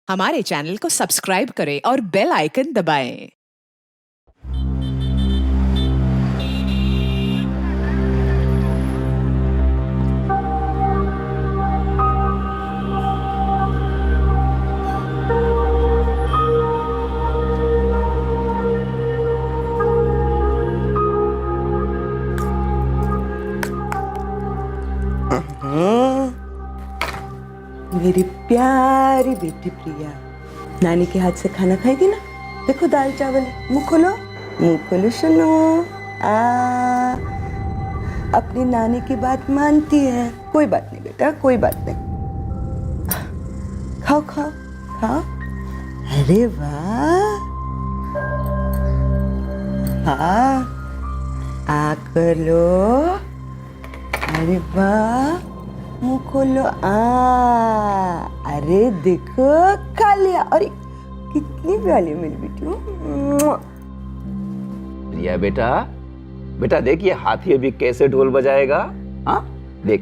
हमारे चैनल को सब्सक्राइब करें और बेल आइकन दबाएं। मेरी प्यारी बेटी प्रिया नानी के हाथ से खाना खाएगी ना। देखो दाल चावल है। मुंह खोलो सुनो। अपनी नानी की बात मानती है। कोई बात नहीं बेटा, कोई बात नहीं। खाओ खाओ खाओ। अरे वाह, हाँ आँख लो। अरे वाह, मुंह खोलो। अरे देखो खा लिया। अरे कितनी प्यारी मेरी बेटी। प्रिया बेटा, बेटा देख ये हाथी अभी कैसे ढोल बजाएगा। हाँ देख,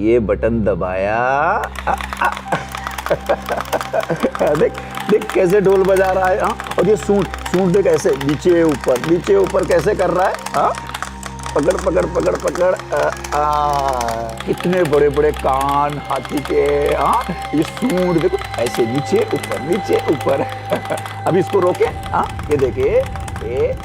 ये बटन दबाया। देख देख कैसे ढोल बजा रहा है। हाँ, और ये सूंड देख ऐसे नीचे ऊपर कैसे कर रहा है। हाँ, पकड़ पकड़ पकड़ पकड़। कितने बड़े बड़े कान हाथी के। हाँ, ये सूंड देखो ऐसे नीचे ऊपर। अब इसको रोके। हाँ, ये देखिए ये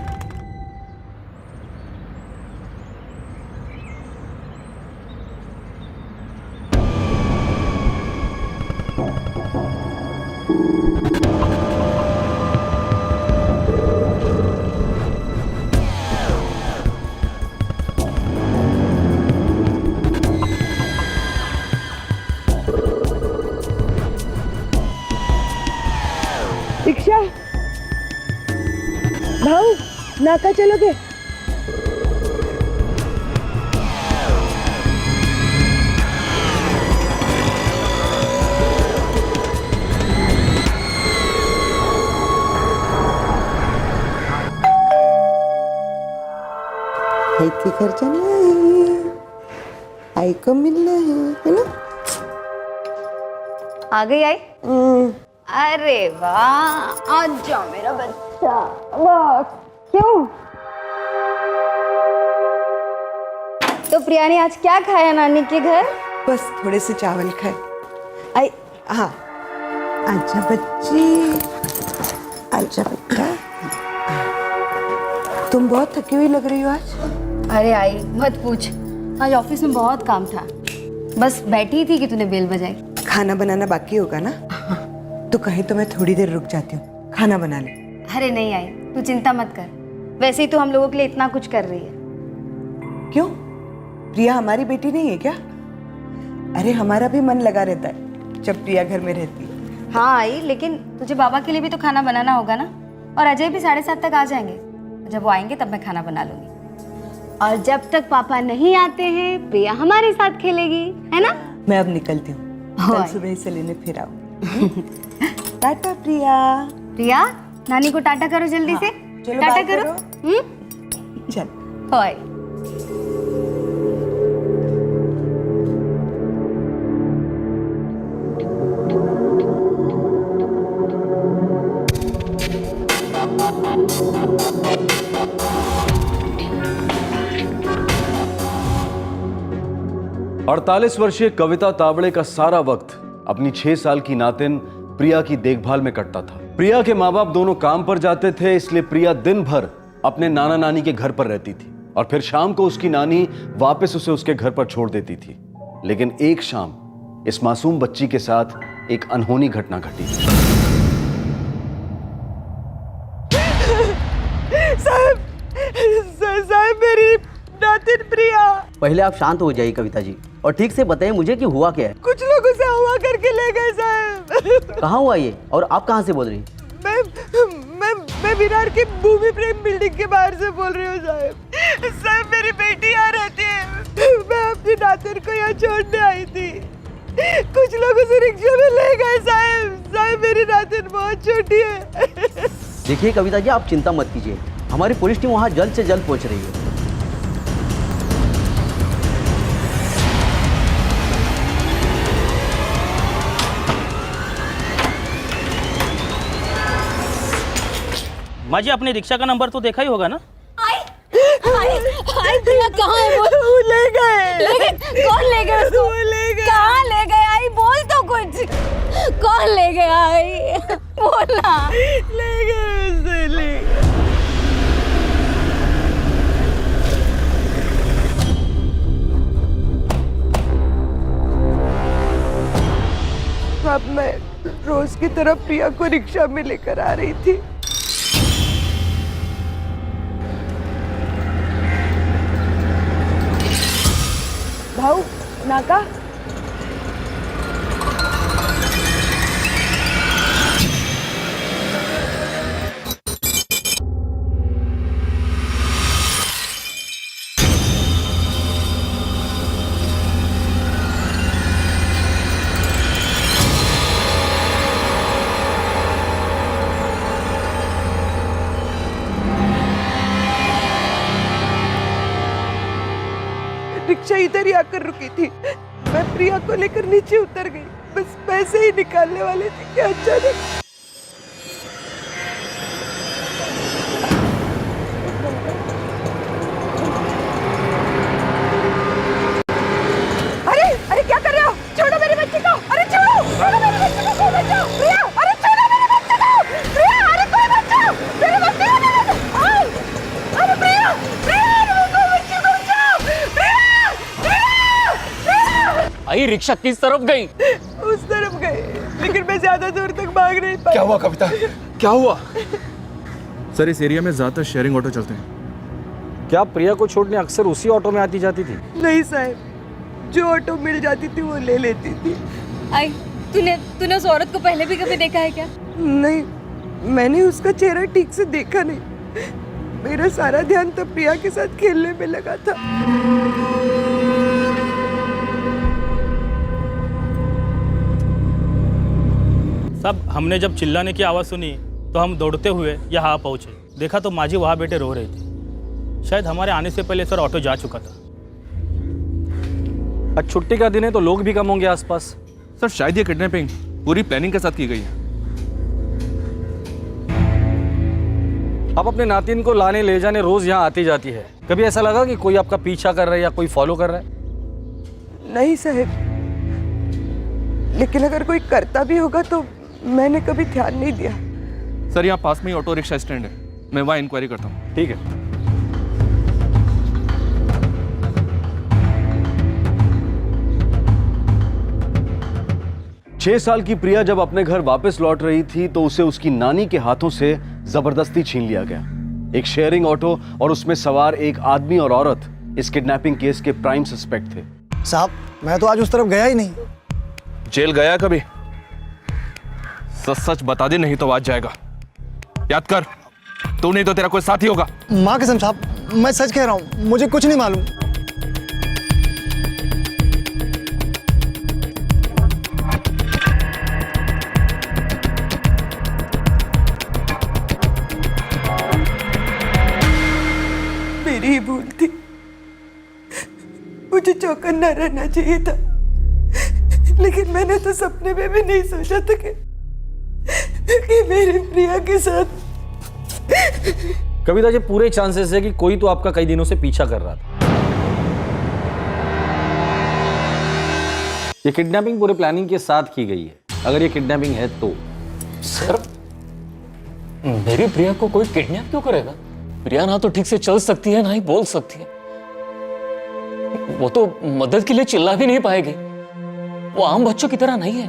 दीक्षा, भाऊ नाका चलोगे? हाथी घर जाना है, आई को मिलना है ना? आ गई आई। अरे वाह, आज जाओ मेरा बच्चा। वाह, क्यों? तो प्रिया ने आज क्या खाया नानी के घर? बस थोड़े से चावल खाए। आई हाँ, आजा बच्ची, आजा बेटा। तुम बहुत थकी हुई लग रही हो आज। अरे आई मत पूछ, आज ऑफिस में बहुत काम था। बस बैठी थी कि तूने बेल बजाई। खाना बनाना बाकी होगा ना? तो कहे तो मैं थोड़ी देर रुक जाती हूँ, खाना बना ले। अरे नहीं आई, तू चिंता मत कर। वैसे ही तो हम लोगों के लिए इतना कुछ कर रही है। क्यों, प्रिया हमारी बेटी नहीं है क्या? अरे हमारा भी मन लगा रहता है जब प्रिया घर में रहती है। हाँ आई, लेकिन तुझे बाबा के लिए भी तो खाना बनाना होगा ना। और अजय भी 7:30 तक आ जाएंगे। जब वो आएंगे तब मैं खाना बना लूंगी। और जब तक पापा नहीं आते हैं प्रिया हमारे साथ खेलेगी, है ना? मैं अब निकलती हूँ, कल सुबह से लेने फिर आओ। टाटा प्रिया। प्रिया, नानी को टाटा करो जल्दी से। चलो टाटा बाय करो। चल। बाय। अड़तालीस वर्षीय कविता तावड़े का सारा वक्त अपनी 6 साल की नातिन प्रिया की देखभाल में कटता था। प्रिया के माँ बाप दोनों काम पर जाते थे, इसलिए प्रिया दिन भर अपने नाना नानी के घर पर रहती थी और फिर शाम को उसकी नानी वापस उसे उसके घर पर छोड़ देती थी। लेकिन एक शाम इस मासूम बच्ची के साथ एक अनहोनी घटना घटी। साहब मेरी नातिन प्रिया। पहले आप शांत हो जाइए कविता जी और ठीक से बताइए मुझे कि हुआ क्या है। कुछ लोग उसे हुआ करके ले गए साहब। कहाँ हुआ ये और आप कहाँ से बोल रही हैं? मैं विरार की भूमि प्रेम बिल्डिंग के बाहर से बोल रही हूँ साहब। साहब मेरी बेटी यहाँ रहती है। मैं अपनी नातिन को यहाँ छोड़ने आई थी। कुछ लोग उसे रिक्शा में ले गए साहब। साहब मेरी नातिन बहुत छोटी है। देखिए कविता जी, आप चिंता मत कीजिए, हमारी पुलिस टीम वहाँ जल्द से जल्द पहुँच रही है। माँ जी अपने रिक्शा का नंबर तो देखा ही होगा ना? प्रिया कहाँ है वो? ले गए। कौन ले गया उसको? वो ले गए। कहाँ ले गए? आई बोल तो कुछ। कौन ले गया? आई बोलना। ले गए उसे, ले गए। अब मैं रोज की तरह प्रिया को रिक्शा में लेकर आ रही थी। भाऊ, नाका। रिक्शा इधर ही आकर रुकी थी। मैं प्रिया को लेकर नीचे उतर गई। बस पैसे ही निकालने वाले थे कि अचानक अरे अरे क्या कर रहे हो? छोड़ो मेरे बच्चे को। अरे छोड़ो मेरे बच्चे को, कोई बचाओ। प्रिया, अरे छोड़ो मेरे बच्चे को। प्रिया, अरे कोई बचाओ मेरे बच्चे को। अरे प्रिया, कोई बच्चे को बचाओ। आई रिक्शा किस तरफ गई? उस तरफ गए, लेकिन मैं ज्यादा दूर तक भाग नहीं पाई। क्या हुआ कविता, क्या हुआ? सर इस एरिया में ज्यादातर शेयरिंग ऑटो चलते हैं। क्या प्रिया को छोड़ने अक्सर उसी ऑटो में आती जाती थी? नहीं साहब, जो ऑटो मिल जाती थी वो ले लेती थी। आई तूने उस औरत को पहले भी कभी देखा है क्या? नहीं, मैंने उसका चेहरा ठीक से देखा नहीं। मेरा सारा ध्यान तो प्रिया के साथ खेलने में लगा था। साहब हमने जब चिल्लाने की आवाज़ सुनी तो हम दौड़ते हुए यहाँ पहुँचे। देखा तो माँ जी वहाँ बेटे रो रहे थे। शायद हमारे आने से पहले सर ऑटो जा चुका था। आज छुट्टी का दिन है तो लोग भी कम होंगे आसपास। सर शायद ये किडनैपिंग पूरी प्लानिंग के साथ की गई है। आप अपने नातिन को लाने ले जाने रोज यहाँ आती जाती है, कभी ऐसा लगा कि कोई आपका पीछा कर रहा है या कोई फॉलो कर रहा है? नहीं साहब, लेकिन अगर कोई करता भी होगा तो मैंने कभी ध्यान नहीं दिया। सर यहाँ पास में ही ऑटो रिक्शा स्टैंड है, मैं वहाँ इंक्वायरी करता हूँ। ठीक है। छह साल की प्रिया जब अपने घर वापस लौट रही थी तो उसे उसकी नानी के हाथों से जबरदस्ती छीन लिया गया। एक शेयरिंग ऑटो और उसमें सवार एक आदमी और औरत इस किडनैपिंग केस के प्राइम सस्पेक्ट थे। साहब मैं तो आज उस तरफ गया ही नहीं। जेल गया कभी? सच सच बता दे, नहीं तो आज जाएगा। याद कर, तू नहीं तो तेरा कोई साथी होगा। माँ कसम साहब मैं सच कह रहा हूँ, मुझे कुछ नहीं मालूम। मेरी ही भूल थी, मुझे चौकन्ना रहना चाहिए था। लेकिन मैंने तो सपने में भी नहीं सोचा था कि मेरी प्रिया के साथ। कविता जी पूरे चांसेस है कि कोई तो आपका कई दिनों से पीछा कर रहा था। ये किडनैपिंग पूरे प्लानिंग के साथ की गई है, अगर ये किडनैपिंग है तो। सर मेरी प्रिया को कोई किडनैप क्यों करेगा? प्रिया ना तो ठीक से चल सकती है ना ही बोल सकती है। वो तो मदद के लिए चिल्ला भी नहीं पाएगी। वो आम बच्चों की तरह नहीं है।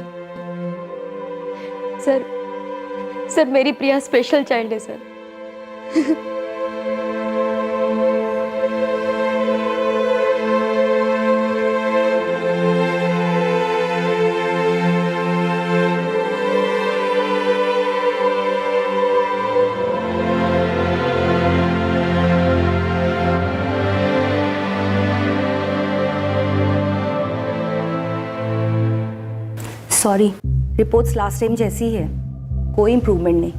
सर मेरी प्रिया स्पेशल चाइल्ड है sir. Sorry, reports last time जैसी है, कोई इम्प्रूवमेंट नहीं।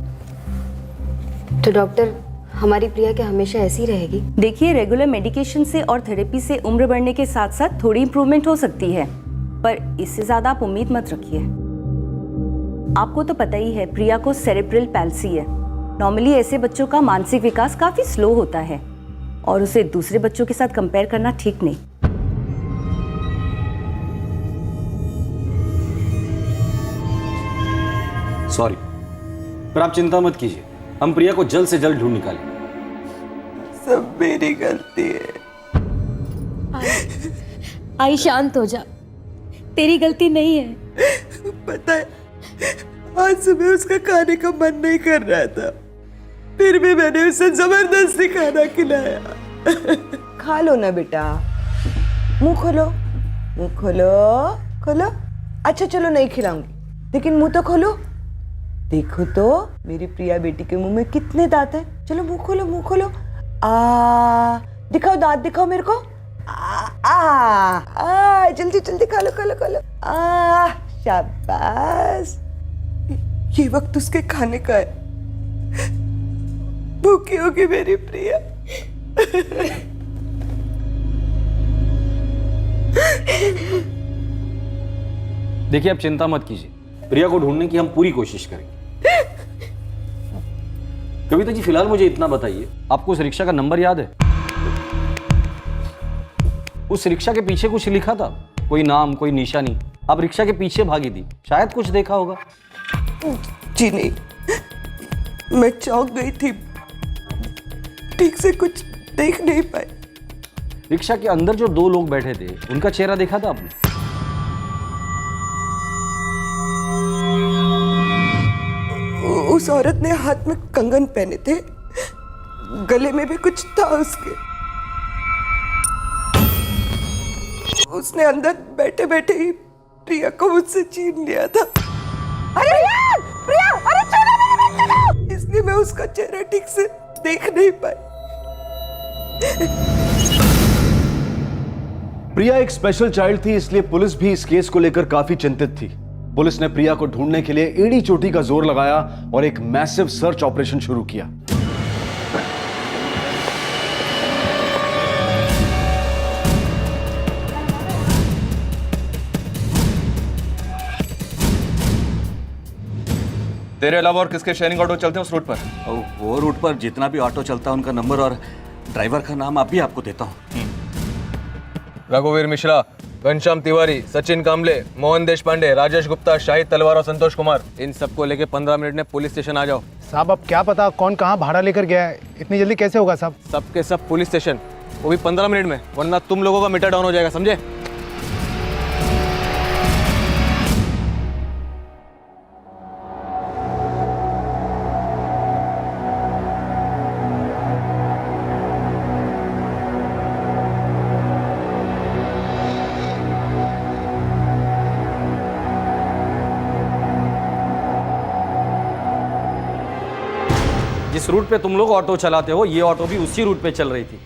तो डॉक्टर हमारी प्रिया क्या हमेशा ऐसी रहेगी? देखिए, रेगुलर मेडिकेशन से और थेरेपी से उम्र बढ़ने के साथ साथ थोड़ी इम्प्रूवमेंट हो सकती है, पर इससे ज़्यादा आप उम्मीद मत रखिए। आपको तो पता ही है प्रिया को सेरेब्रल पैल्सी है, नॉर्मली ऐसे बच्चों का मानसिक विकास काफ़ी स्लो होता है और उसे दूसरे बच्चों के साथ कंपेयर करना ठीक नहीं। सॉरी, पर आप चिंता मत कीजिए, हम प्रिया को जल्द से जल्द ढूंढ निकालेंगे। सब मेरी गलती है। आई शांत हो जा, तेरी गलती नहीं है। पता है, आज सुबह उसका खाने का मन नहीं कर रहा था, फिर भी मैंने उसे जबरदस्ती खाना खिलाया। खा लो ना बेटा, मुंह खोलो, मुंह खोलो, खोलो। अच्छा चलो नहीं खिलाऊंगी, लेकिन मुंह तो खोलो। देखो तो मेरी प्रिया बेटी के मुंह में कितने दांत हैं। चलो मुंह खोलो, मुंह खोलो। दिखाओ, दांत दिखाओ मेरे को। जल्दी जल्दी खा लो, खा लो, खा लो। शाबाश। ये वक्त उसके खाने का है। भूखी होगी मेरी प्रिया। देखिए, आप चिंता मत कीजिए, प्रिया को ढूंढने की हम पूरी कोशिश करेंगे। कविता जी, फिलहाल मुझे इतना बताइए, आपको उस रिक्शा का नंबर याद है? उस रिक्शा के पीछे कुछ लिखा था, कोई नाम, कोई निशानी। आप रिक्शा के पीछे भागी थी, शायद कुछ देखा होगा। जी नहीं, मैं चौंक गई थी, ठीक से कुछ देख नहीं पाई। रिक्शा के अंदर जो 2 लोग बैठे थे, उनका चेहरा देखा था आपने? उस औरत ने हाथ में कंगन पहने थे, गले में भी कुछ था उसके। उसने अंदर बैठे बैठे ही प्रिया को मुझसे छीन लिया था। अरे प्रिया, अरे छोड़ो मेरी बच्ची को! इसलिए मैं उसका चेहरा ठीक से देख नहीं पाई। प्रिया एक स्पेशल चाइल्ड थी, इसलिए पुलिस भी इस केस को लेकर काफी चिंतित थी। पुलिस ने प्रिया को ढूंढने के लिए एड़ी चोटी का जोर लगाया और एक मैसिव सर्च ऑपरेशन शुरू किया। तेरे अलावा और किसके शेयरिंग ऑटो चलते हैं उस रूट पर? वो रूट पर जितना भी ऑटो चलता है उनका नंबर और ड्राइवर का नाम अभी आपको देता हूँ। रघुवीर मिश्रा, घनश्याम तिवारी, सचिन कामले, मोहन देशपांडे, राजेश गुप्ता, शाहिद तलवार और संतोष कुमार, इन सबको लेके 15 मिनट में पुलिस स्टेशन आ जाओ। साहब अब क्या पता कौन कहाँ भाड़ा लेकर गया है, इतनी जल्दी कैसे होगा साहब? सबके सब पुलिस स्टेशन, वो भी 15 मिनट में, वरना तुम लोगों का मीटर डाउन हो जाएगा, समझे? जिस रूट पे तुम लोग ऑटो चलाते हो, ये ऑटो भी उसी रूट पे चल रही थी।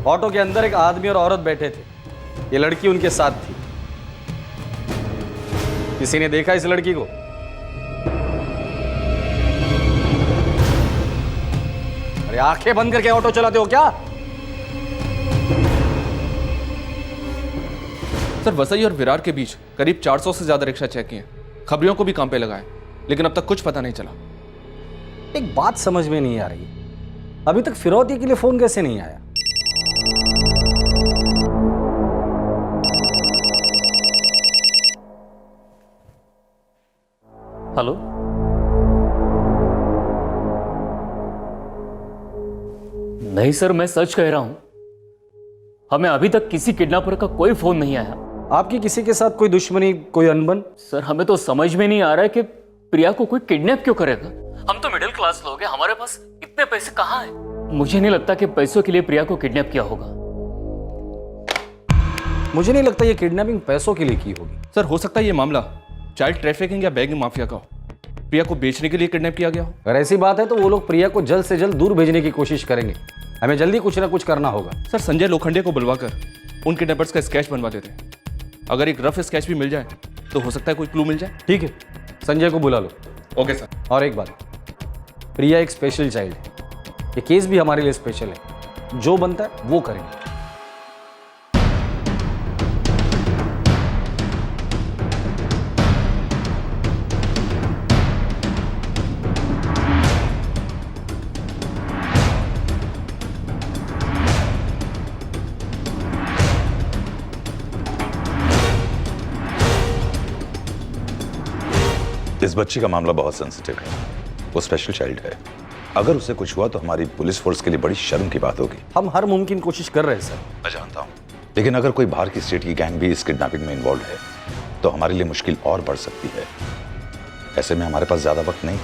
ऑटो के अंदर एक आदमी और औरत बैठे थे, ये लड़की उनके साथ थी। किसी ने देखा इस लड़की को? अरे आंखें बंद करके ऑटो चलाते हो क्या? सर, वसई और विरार के बीच करीब 400 से ज्यादा रिक्शा चेक किए, खबरियों को भी काम पे लगाए, लेकिन अब तक कुछ पता नहीं चला। एक बात समझ में नहीं आ रही, अभी तक फिरौती के लिए फोन कैसे नहीं आया? हेलो, नहीं सर, मैं सच कह रहा हूं, हमें अभी तक किसी किडनैपर का कोई फोन नहीं आया। आपकी किसी के साथ कोई दुश्मनी, कोई अनबन? सर, हमें तो समझ में नहीं आ रहा है कि प्रिया को कोई किडनैप क्यों करेगा। हम तो मिडिल क्लास लोग हैं, हमारे पास इतने पैसे कहाँ हैं? मुझे नहीं लगता कि पैसों के लिए प्रिया को किडनैप किया होगा। मुझे नहीं लगता ये किडनैपिंग पैसों के लिए की होगी। सर, हो सकता है ये मामला चाइल्ड ट्रैफिकिंग या बेगिंग माफिया का हो, प्रिया को बेचने के लिए किडनैप किया गया हो। अगर ऐसी बात है तो वो लोग प्रिया को जल्द से जल्द दूर भेजने की कोशिश करेंगे। हमें जल्दी कुछ ना कुछ करना होगा। सर, संजय लोखंडे को बुलवाकर उन किडनैपर्स का स्केच बनवा देते हैं। अगर एक रफ स्केच भी मिल जाए तो हो सकता है कोई क्लू मिल जाए। ठीक है, संजय को बुला लो। Okay sir. और एक बात, प्रिया एक स्पेशल चाइल्ड है, ये केस भी हमारे लिए स्पेशल है। जो बनता है वो करेंगे। इस बच्ची का मामला बहुत सेंसिटिव है, वो स्पेशल चाइल्ड है। अगर उसे कुछ हुआ तो हमारी पुलिस फोर्स के लिए बड़ी शर्म की बात होगी। हम हर मुमकिन कोशिश कर रहे हैं सर। मैं जानता हूँ, लेकिन अगर कोई बाहर की स्टेट की गैंग भी इस किडनैपिंग में इन्वॉल्व है तो हमारे लिए मुश्किल और बढ़ सकती है। ऐसे में हमारे पास ज्यादा वक्त नहीं,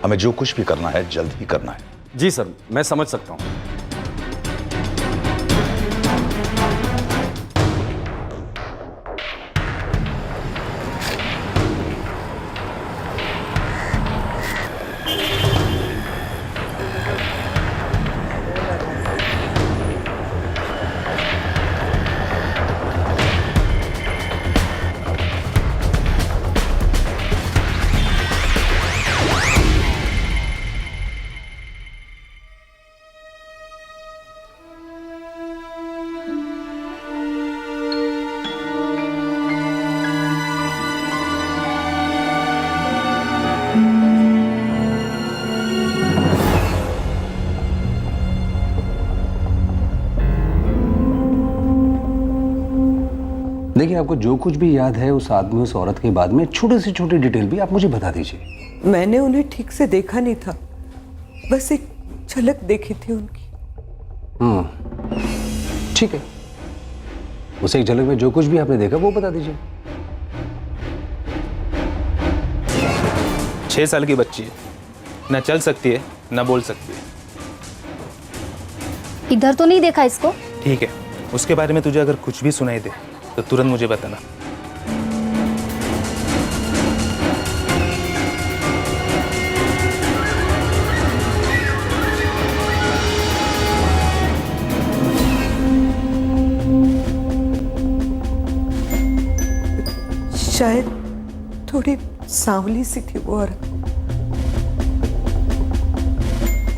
हमें जो कुछ भी करना है जल्द ही करना है। जी सर, मैं समझ सकता हूँ। देखिए, आपको जो कुछ भी याद है उस आदमी उस औरत के बाद में छोटी से छोटी डिटेल भी आप मुझे बता दीजिए। मैंने उन्हें ठीक से देखा नहीं था, बस एक झलक देखी थी उनकी। ठीक है, उस एक झलक में जो कुछ भी आपने देखा वो बता दीजिए। 6 साल की बच्ची है, न चल सकती है न बोल सकती है। इधर तो नहीं देखा इसको। ठीक है, उसके बारे में तुझे अगर कुछ भी सुनाई दे तो तुरंत मुझे बताना। शायद थोड़ी सांवली सी थी वो औरत।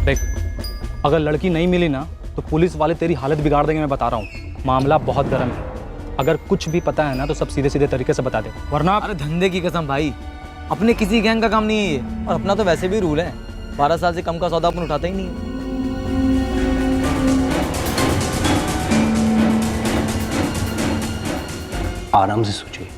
देख, अगर लड़की नहीं मिली ना तो पुलिस वाले तेरी हालत बिगाड़ देंगे, मैं बता रहा हूँ। मामला बहुत गर्म है, अगर कुछ भी पता है ना तो सब सीधे सीधे तरीके से बता दे, वरना। अरे धंधे की कसम भाई, अपने किसी गैंग का काम नहीं है ये, और अपना तो वैसे भी रूल है, 12 साल से कम का सौदा अपन उठाता ही नहीं है। आराम से सोचिए।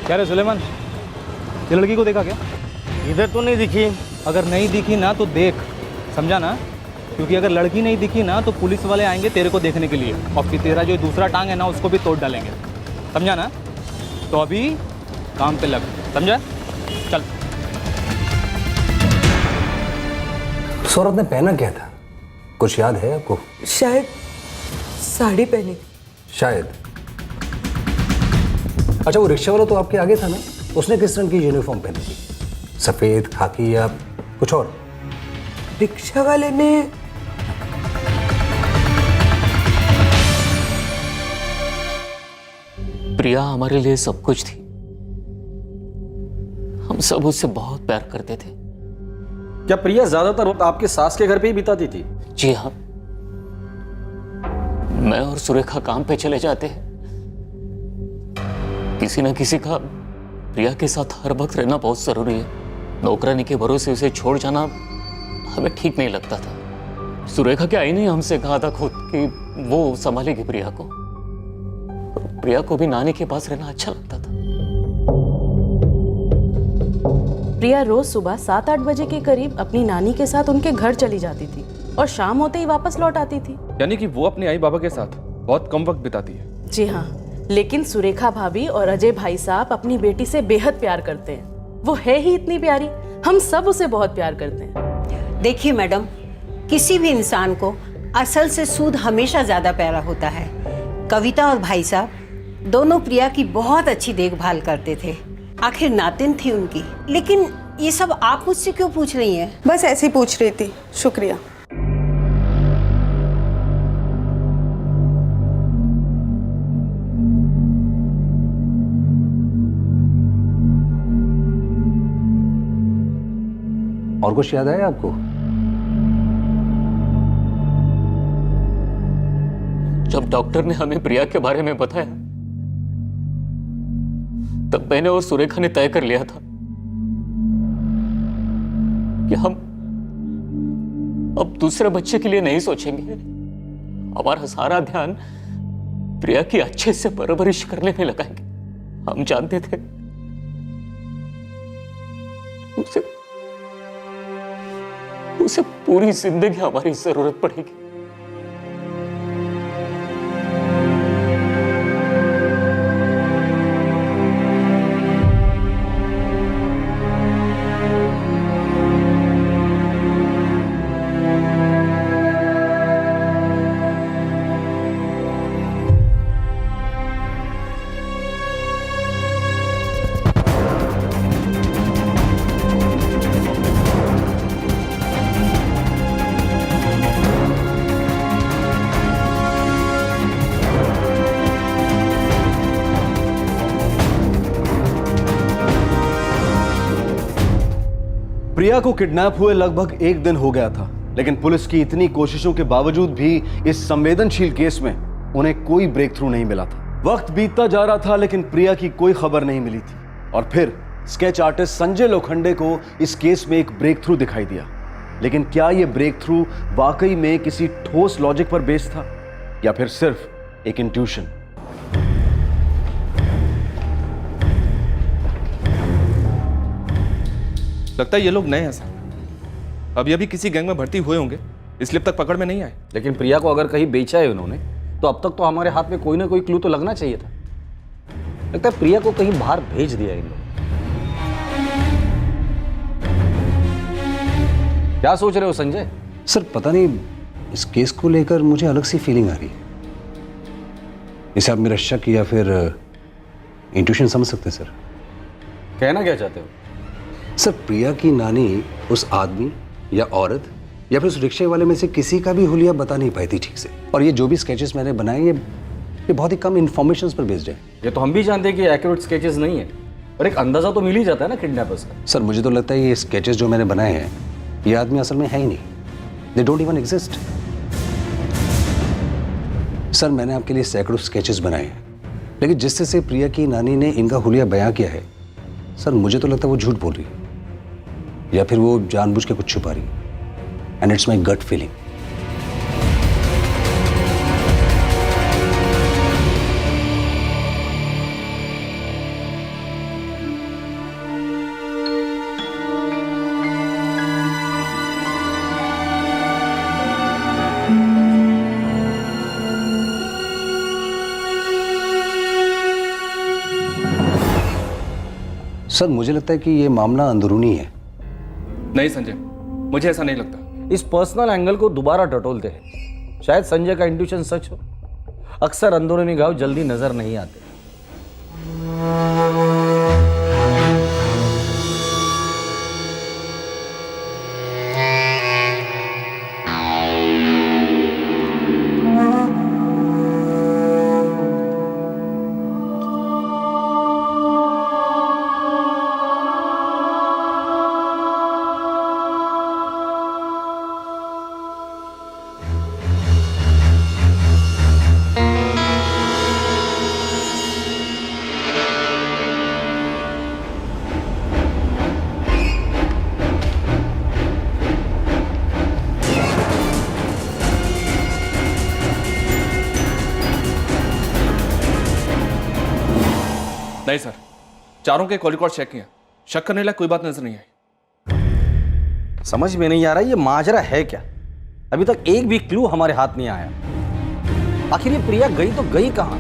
क्या रे सुलेमान, ये लड़की को देखा क्या? इधर तो नहीं दिखी। अगर नहीं दिखी ना तो देख, समझा ना? क्योंकि अगर लड़की नहीं दिखी ना तो पुलिस वाले आएंगे तेरे को देखने के लिए, और फिर तेरा जो दूसरा टांग है ना उसको भी तोड़ डालेंगे, समझा ना? तो अभी काम पे लग, समझा? चल। उस औरत ने पहना क्या था, कुछ याद है आपको? शायद साड़ी पहनी। शायद। अच्छा, वो रिक्शा वाला तो आपके आगे था ना, उसने किस रंग की यूनिफॉर्म पहनी थी? सफेद, खाकी या कुछ और? रिक्शा वाले ने प्रिया हमारे लिए सब कुछ थी, हम सब उससे बहुत प्यार करते थे। क्या प्रिया ज्यादातर वक्त आपके सास के घर पे ही बिताती थी? जी हाँ, मैं और सुरेखा काम पे चले जाते हैं, किसी न किसी का प्रिया के साथ हर वक्त रहना बहुत जरूरी है। नौकरानी के भरोसे उसे छोड़ जाना हमें ठीक नहीं लगता था। सुरेखा के आई ने हमसे कहा था खुद कि वो संभालेगी प्रिया को। प्रिया को भी नानी के पास रहना अच्छा लगता था। प्रिया रोज सुबह 7-8 बजे के करीब अपनी नानी के साथ उनके घर चली जाती थी और शाम होते ही वापस लौट आती थी। यानी कि वो अपने आई बाबा के साथ बहुत कम वक्त बिताती है। जी हाँ, लेकिन सुरेखा भाभी और अजय भाई साहब अपनी बेटी से बेहद प्यार करते हैं। वो है ही इतनी प्यारी, हम सब उसे बहुत प्यार करते हैं। देखिए मैडम, किसी भी इंसान को असल से सूद हमेशा ज्यादा प्यारा होता है। कविता और भाई साहब दोनों प्रिया की बहुत अच्छी देखभाल करते थे, आखिर नातिन थी उनकी। लेकिन ये सब आप मुझसे क्यों पूछ रही हैं? बस ऐसे ही पूछ रही थी, शुक्रिया। और कुछ याद आया आपको? जब डॉक्टर ने हमें प्रिया के बारे में बताया तब मैंने और सुरेखा ने तय कर लिया था कि हम अब दूसरे बच्चे के लिए नहीं सोचेंगे। हमारा सारा ध्यान प्रिया की अच्छे से परवरिश करने में लगाएंगे। हम जानते थे उसे पूरी जिंदगी हमारी जरूरत पड़ेगी। प्रिया को किडनैप हुए लगभग 1 दिन हो गया था, लेकिन पुलिस की इतनी कोशिशों के बावजूद भी इस संवेदनशील केस में उन्हें कोई ब्रेक थ्रू नहीं मिला था। वक्त बीतता जा रहा था, लेकिन प्रिया की कोई खबर नहीं मिली थी। और फिर स्केच आर्टिस्ट संजय लोखंडे को इस केस में एक ब्रेक थ्रू दिखाई दिया। लेकिन क्या यह ब्रेक थ्रू वाकई में किसी ठोस लॉजिक पर बेस्ड था या फिर सिर्फ एक इंट्यूशन? लगता है ये लोग नए हैं सर, अभी अभी किसी गैंग में भर्ती हुए होंगे, इसलिए अब तक पकड़ में नहीं आए। लेकिन प्रिया को अगर कहीं बेचा है उन्होंने तो अब तक तो हमारे हाथ में कोई ना कोई क्लू तो लगना चाहिए था। लगता है प्रिया को कहीं बाहर भेज दिया इन लोगों। क्या सोच रहे हो संजय? सर पता नहीं, इस केस को लेकर मुझे अलग सी फीलिंग आ रही है। इसे आप मेरा शक या फिर इंट्यूशन समझ सकते हैं सर। कहना क्या चाहते हो? सर प्रिया की नानी उस आदमी या औरत या फिर उस रिक्शे वाले में से किसी का भी हुलिया बता नहीं पाई थी ठीक से। और ये जो भी स्केचेस मैंने बनाए ये बहुत ही कम इन्फॉर्मेशन पर बेस्ड है। ये तो हम भी जानते हैं कि एक्यूरेट स्केचेस नहीं है, और एक अंदाजा तो मिल ही जाता है ना किडनैपर्स का। सर मुझे तो लगता है ये स्केचेस जो मैंने बनाए हैं ये आदमी असल में है ही नहीं, they don't even exist. Sir मैंने आपके लिए सैकड़ों स्केचेस बनाए हैं, लेकिन जिससे से प्रिया की नानी ने इनका हुलिया बयां किया है, सर मुझे तो लगता है वो झूठ बोल रही है या फिर वो जानबूझ के कुछ छुपा रही है। And it's my gut feeling. Sir मुझे लगता है कि ये मामला अंदरूनी है। नहीं संजय, मुझे ऐसा नहीं लगता। इस पर्सनल एंगल को दोबारा टटोलते हैं। शायद संजय का इंट्यूशन सच हो। अक्सर अंदरूनी घाव जल्दी नजर नहीं आते। नहीं सर, चारों के कॉल रिकॉर्ड चेक किया, शक करने लायक कोई बात नजर नहीं आई। समझ में नहीं आ रहा ये माजरा है क्या। अभी तक एक भी क्लू हमारे हाथ नहीं आया। आखिर ये प्रिया गई तो गई कहां?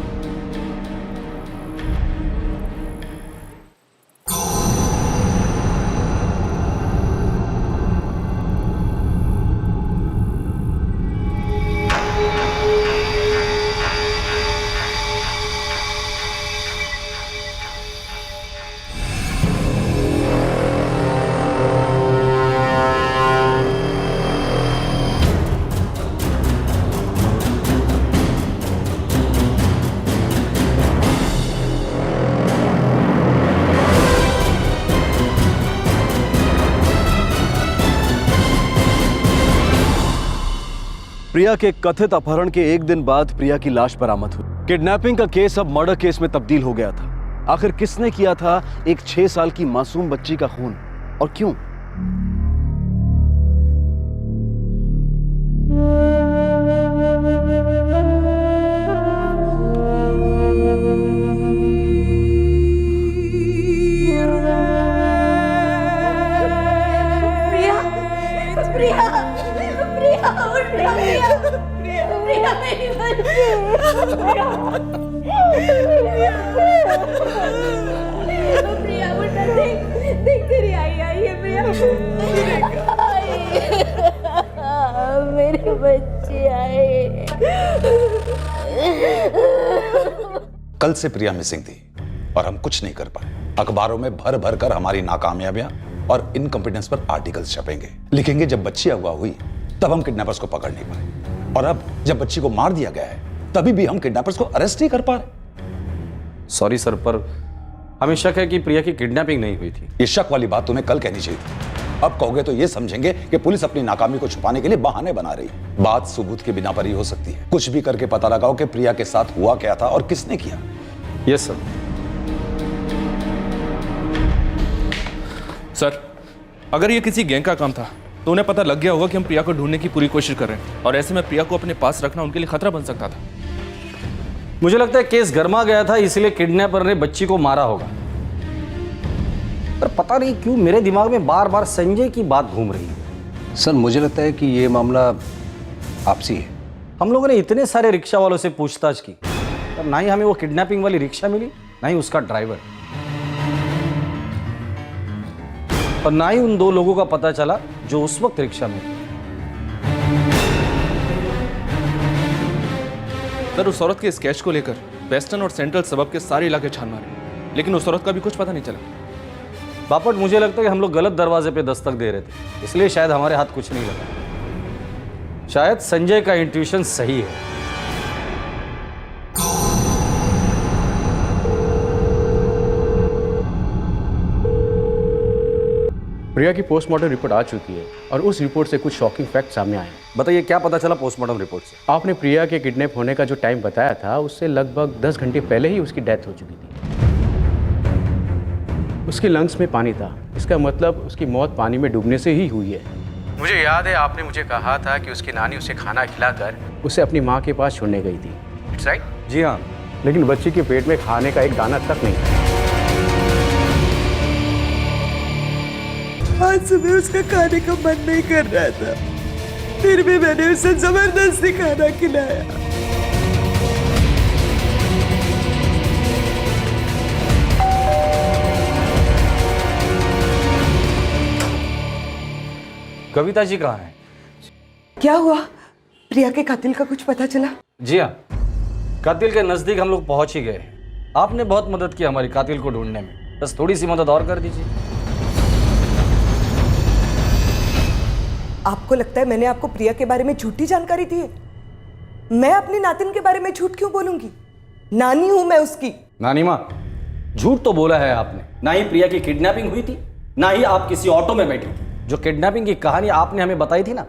प्रिया के कथित अपहरण के 1 दिन बाद प्रिया की लाश बरामद हुई। किडनैपिंग का केस अब मर्डर केस में तब्दील हो गया था। आखिर किसने किया था एक 6 साल की मासूम बच्ची का खून और क्यों? प्रिया प्रिया उठ प्रिया प्रिया प्रिया मेरी बच्ची प्रिया उठ देख देख तेरी आई है प्रिया मेरी बच्ची आई। कल से प्रिया मिसिंग थी और हम कुछ नहीं कर पाए। अखबारों में भर भर कर हमारी नाकामयाबियां और इनकॉम्पिटेंस पर आर्टिकल्स छपेंगे, लिखेंगे जब बच्ची अगवा हुई तब हम किडनैपर्स को पकड़ नहीं पाए, और अब जब बच्ची को मार दिया गया है तभी भी हम किडनैपर्स को अरेस्ट नहीं कर पा रहे। सॉरी सर, पर हमें शक है कि प्रिया की किडनैपिंग नहीं हुई थी। ये शक वाली बात तुम्हें कल कहनी चाहिए थी। अब कहोगे तो ये समझेंगे कि पुलिस अपनी नाकामी को छुपाने के लिए बहाने बना रही है। बात सबूत के बिना पर ही हो सकती है। कुछ भी करके पता लगाओ कि प्रिया के साथ हुआ क्या था और किसने किया। Yes sir. सर, अगर ये किसी गैंग का काम था तो उन्हें पता लग गया होगा कि हम प्रिया को ढूंढने की पूरी कोशिश कर रहे हैं, और ऐसे में प्रिया को अपने पास रखना उनके लिए खतरा बन सकता था। मुझे लगता है केस गर्मा गया था, इसलिए किडनैपर ने बच्ची को मारा होगा। पर पता नहीं क्यों मेरे दिमाग में बार बार संजय की बात घूम रही है। सर मुझे लगता है कि ये मामला आपसी है। हम लोगों ने इतने सारे रिक्शा वालों से पूछताछ की, पर ना ही हमें वो किडनैपिंग वाली रिक्शा मिली, ना ही उसका ड्राइवर, और ना ही उन दो लोगों का पता चला जो उस वक्त रिक्शा में थे। सर, उस औरत के स्केच को लेकर वेस्टर्न और सेंट्रल सबब के सारे इलाके छान मारे, लेकिन उस औरत का भी कुछ पता नहीं चला। बापट, मुझे लगता है कि हम लोग गलत दरवाजे पे दस्तक दे रहे थे, इसलिए शायद हमारे हाथ कुछ नहीं लगा। शायद संजय का इंट्यूशन सही है। प्रिया की पोस्टमार्टम रिपोर्ट आ चुकी है और उस रिपोर्ट से कुछ शॉकिंग फैक्ट सामने आए हैं। बताइए क्या पता चला पोस्टमार्टम रिपोर्ट से? आपने प्रिया के किडनैप होने का जो टाइम बताया था उससे लगभग 10 घंटे पहले ही उसकी डेथ हो चुकी थी। उसके लंग्स में पानी था, इसका मतलब उसकी मौत पानी में डूबने से ही हुई है। मुझे याद है आपने मुझे कहा था कि उसकी नानी उसे खाना खिलाकर उसे अपनी माँ के पास छोड़ने गई थी। It's right? जी हाँ। लेकिन बच्ची के पेट में खाने का एक दाना तक नहीं था। आज सुबह उसका खाने का मन नहीं कर रहा था, फिर भी मैंने उसे जबरदस्ती खाना खिलाया। कविता जी कहाँ हैं? क्या हुआ? प्रिया के कातिल का कुछ पता चला? जी हाँ, कातिल के नजदीक हम लोग पहुंच ही गए। आपने बहुत मदद की हमारी कातिल को ढूंढने में, बस थोड़ी सी मदद और कर दीजिए। आपको लगता है मैंने आपको प्रिया के बारे में झूठी जानकारी दी है? मैं अपनी नातिन के बारे में झूठ क्यों बोलूंगी? नानी हूं मैं उसकी। नानी माँ, झूठ तो बोला है आपने। ना ही प्रिया की किडनैपिंग हुई थी, ना ही आप किसी ऑटो में बैठी थी। जो किडनैपिंग की कहानी आपने हमें बताई थी ना,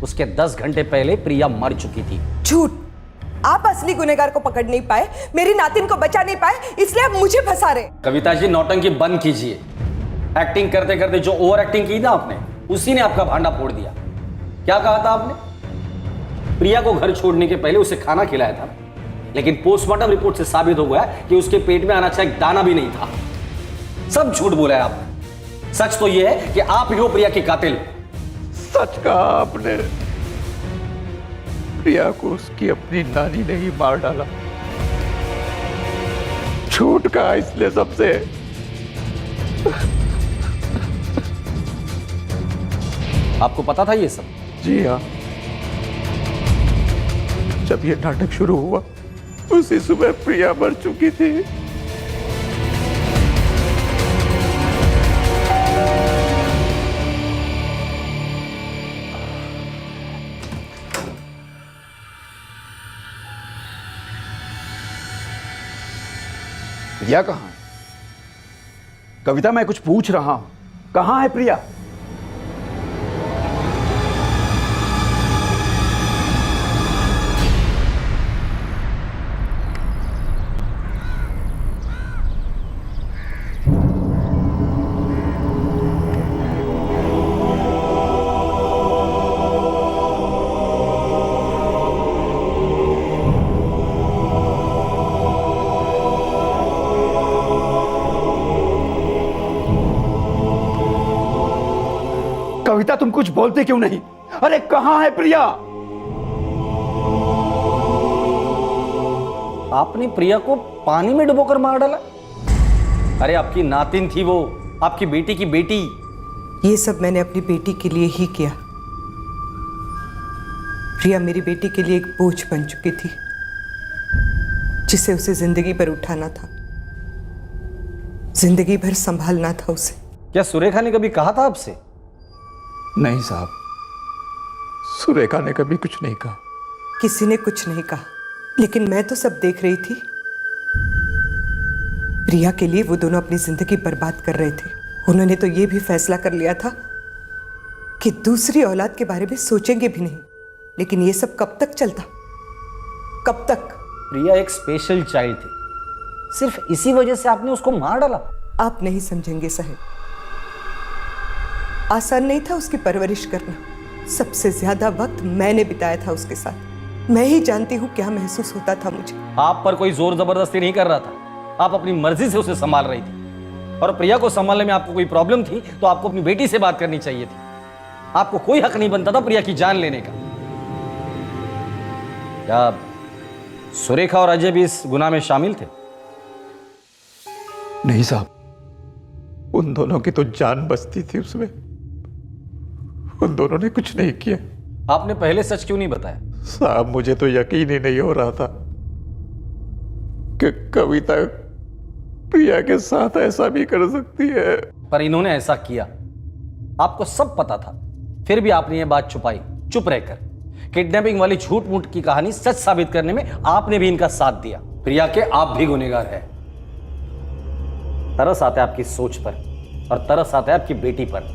उसके 10 घंटे पहले प्रिया मर चुकी थी। झूठ। आप असली गुनहगार को पकड़ नहीं पाए, मेरी नातिन को बचा नहीं पाए, इसलिए आप मुझे फंसा रहे। कविता जी, नौटंकी बंद कीजिए। एक्टिंग करते करते जो ओवर एक्टिंग की ना आपने, उसी ने आपका भांडा फोड़ दिया। क्या कहा था आपने? प्रिया को घर छोड़ने के पहले उसे खाना खिलाया था, लेकिन पोस्टमार्टम रिपोर्ट से साबित हो गया कि उसके पेट में अनाज का एक दाना भी नहीं था। सब झूठ बोला है आपने। सच तो यह है कि आप ही हो प्रिया के कातिल। सच कहा आपने। प्रिया को उसकी अपनी नानी ने ही मार डाला। झूठ कहा इसलिए सबसे। आपको पता था ये सब? जी हाँ, जब ये नाटक शुरू हुआ उसी सुबह प्रिया मर चुकी थी। प्रिया कहाँ है? कविता, मैं कुछ पूछ रहा हूं, कहाँ है प्रिया? कविता तुम कुछ बोलते क्यों नहीं? अरे कहां है प्रिया? आपने प्रिया को पानी में डुबोकर मार डाला? अरे आपकी नातिन थी वो, आपकी बेटी की बेटी। ये सब मैंने अपनी बेटी के लिए ही किया। प्रिया मेरी बेटी के लिए एक बोझ बन चुकी थी, जिसे उसे जिंदगी भर उठाना था, जिंदगी भर संभालना था उसे। क्या सुरेखा ने कभी कहा था आपसे? नहीं साहब, सुरेखा ने कभी कुछ नहीं कहा। किसी ने कुछ नहीं कहा, लेकिन मैं तो सब देख रही थी। प्रिया के लिए वो दोनों अपनी जिंदगी बर्बाद कर रहे थे। उन्होंने तो ये भी फैसला कर लिया था कि दूसरी औलाद के बारे में सोचेंगे भी नहीं। लेकिन ये सब कब तक चलता? कब तक? प्रिया एक स्पेशल चाइल्ड थी, सिर्फ इसी वजह से आपने उसको मार डाला? आप नहीं समझेंगे साहब, आसान नहीं था उसकी परवरिश करना। सबसे ज्यादा वक्त मैंने बिताया था उसके साथ। मैं ही जानती हूँ क्या महसूस होता था मुझे। आप पर कोई जोर जबरदस्ती नहीं कर रहा था, आप अपनी मर्जी से उसे संभाल रही थी। और प्रिया को संभालने में आपको कोई प्रॉब्लम थी तो आपको अपनी बेटी से बात करनी चाहिए थी। आपको कोई हक नहीं बनता था प्रिया की जान लेने का। क्या सुरेखा और अजय भी इस गुनाह में शामिल थे? नहीं साहब, उन दोनों की तो जान बचती थी उसमें। उन दोनों ने कुछ नहीं किया। आपने पहले सच क्यों नहीं बताया? साहब मुझे तो यकीन ही नहीं हो रहा था कि कविता प्रिया के साथ ऐसा भी कर सकती है। पर इन्होंने ऐसा किया, आपको सब पता था, फिर भी आपने ये बात छुपाई चुप रहकर। किडनैपिंग वाली झूठ मूठ की कहानी सच साबित करने में आपने भी इनका साथ दिया। प्रिया के आप भी गुनहगार हैं। तरस आता है आपकी सोच पर और तरस आता है आपकी बेटी पर।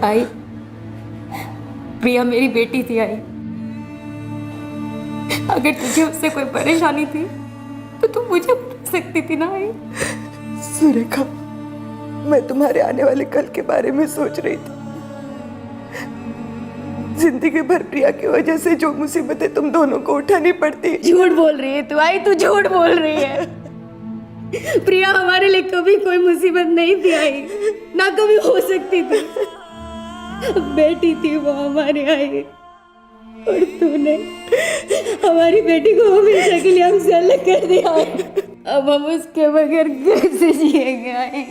आई, प्रिया मेरी बेटी थी। आई, अगर तुझे उससे कोई परेशानी थी तो तू मुझे बता सकती थी ना। आई सुरेखा, मैं तुम्हारे आने वाले कल के बारे में सोच रही थी। जिंदगी भर प्रिया की वजह से जो मुसीबतें तुम दोनों को उठानी पड़ती। झूठ बोल रही है तू। आई, तू झूठ बोल रही है। प्रिया हमारे लिए कभी कोई मुसीबत नहीं थी। आई, ना कभी हो सकती थी। बेटी थी वो हमारी। आई, और तूने हमारी बेटी को हमेशा के लिए हमसे अलग कर दिया। अब हम उसके बगैर कैसे जिएंगे? आई,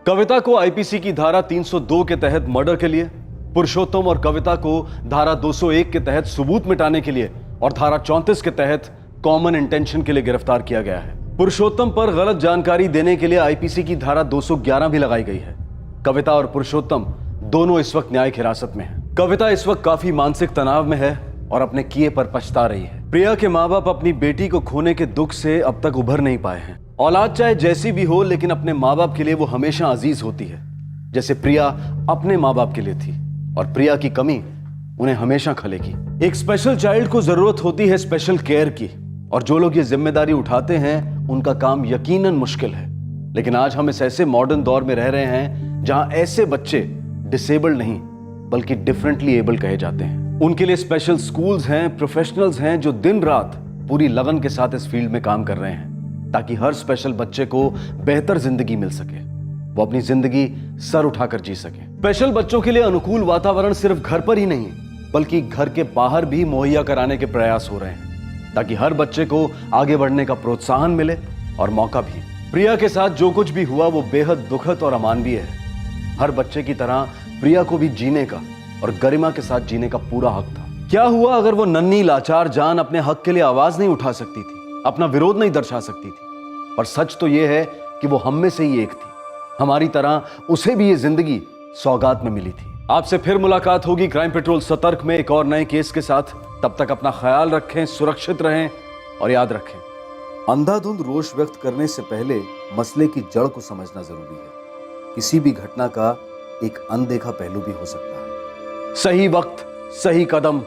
कविता को आईपीसी की धारा 302 के तहत मर्डर के लिए, पुरुषोत्तम और कविता को धारा 201 के तहत सबूत मिटाने के लिए और धारा 34 के तहत कॉमन इंटेंशन के लिए गिरफ्तार किया गया है। पुरुषोत्तम पर गलत जानकारी देने के लिए आईपीसी की धारा 211 भी लगाई गई है। कविता और पुरुषोत्तम दोनों इस वक्त न्यायिक हिरासत में हैं। कविता इस वक्त काफी मानसिक तनाव में है और अपने किए पर पछता रही है। प्रिया के माँ बाप अपनी बेटी को खोने के दुख से अब तक उभर नहीं पाए हैं। औलाद चाहे जैसी भी हो, लेकिन अपने माँ बाप के लिए वो हमेशा अजीज होती है, जैसे प्रिया अपने माँ बाप के लिए थी। और प्रिया की कमी उन्हें हमेशा खलेगी। एक स्पेशल चाइल्ड को जरूरत होती है स्पेशल केयर की, और जो लोग ये जिम्मेदारी उठाते हैं उनका काम यकीनन मुश्किल है। लेकिन आज हम इस ऐसे मॉडर्न दौर में रह रहे हैं जहां ऐसे बच्चे डिसेबल्ड नहीं बल्कि डिफरेंटली एबल कहे जाते हैं। उनके लिए स्पेशल स्कूल्स हैं, प्रोफेशनल्स हैं जो दिन रात पूरी लगन के साथ इस फील्ड में काम कर रहे हैं ताकि हर स्पेशल बच्चे को बेहतर जिंदगी मिल सके, वो अपनी जिंदगी सर उठाकर जी सके। स्पेशल बच्चों के लिए अनुकूल वातावरण सिर्फ घर पर ही नहीं बल्कि घर के बाहर भी मुहैया कराने के प्रयास हो रहे हैं ताकि हर बच्चे को आगे बढ़ने का प्रोत्साहन मिले और मौका भी। प्रिया के साथ जो कुछ भी हुआ वो बेहद दुखद और अमानवीय है। हर बच्चे की तरह प्रिया को भी जीने का और गरिमा के साथ जीने का पूरा हक था। क्या हुआ अगर वो नन्ही लाचार जान अपने हक के लिए आवाज नहीं उठा सकती थी, अपना विरोध नहीं दर्शा सकती थी? पर सच तो ये है कि वो हम में से ही एक थी, हमारी तरह उसे भी ये जिंदगी सौगात में मिली थी। आपसे फिर मुलाकात होगी क्राइम पेट्रोल सतर्क में एक और नए केस के साथ। तब तक अपना ख्याल रखें, सुरक्षित रहें और याद रखें, अंधाधुंध रोष व्यक्त करने से पहले मसले की जड़ को समझना जरूरी है। किसी भी घटना का एक अनदेखा पहलू भी हो सकता है। सही वक्त, सही कदम,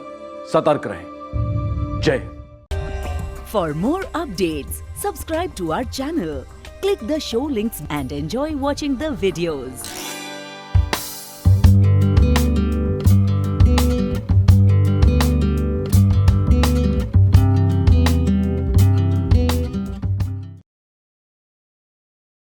सतर्क रहें। जय। For more updates, subscribe to our channel, click the show links and enjoy watching the videos.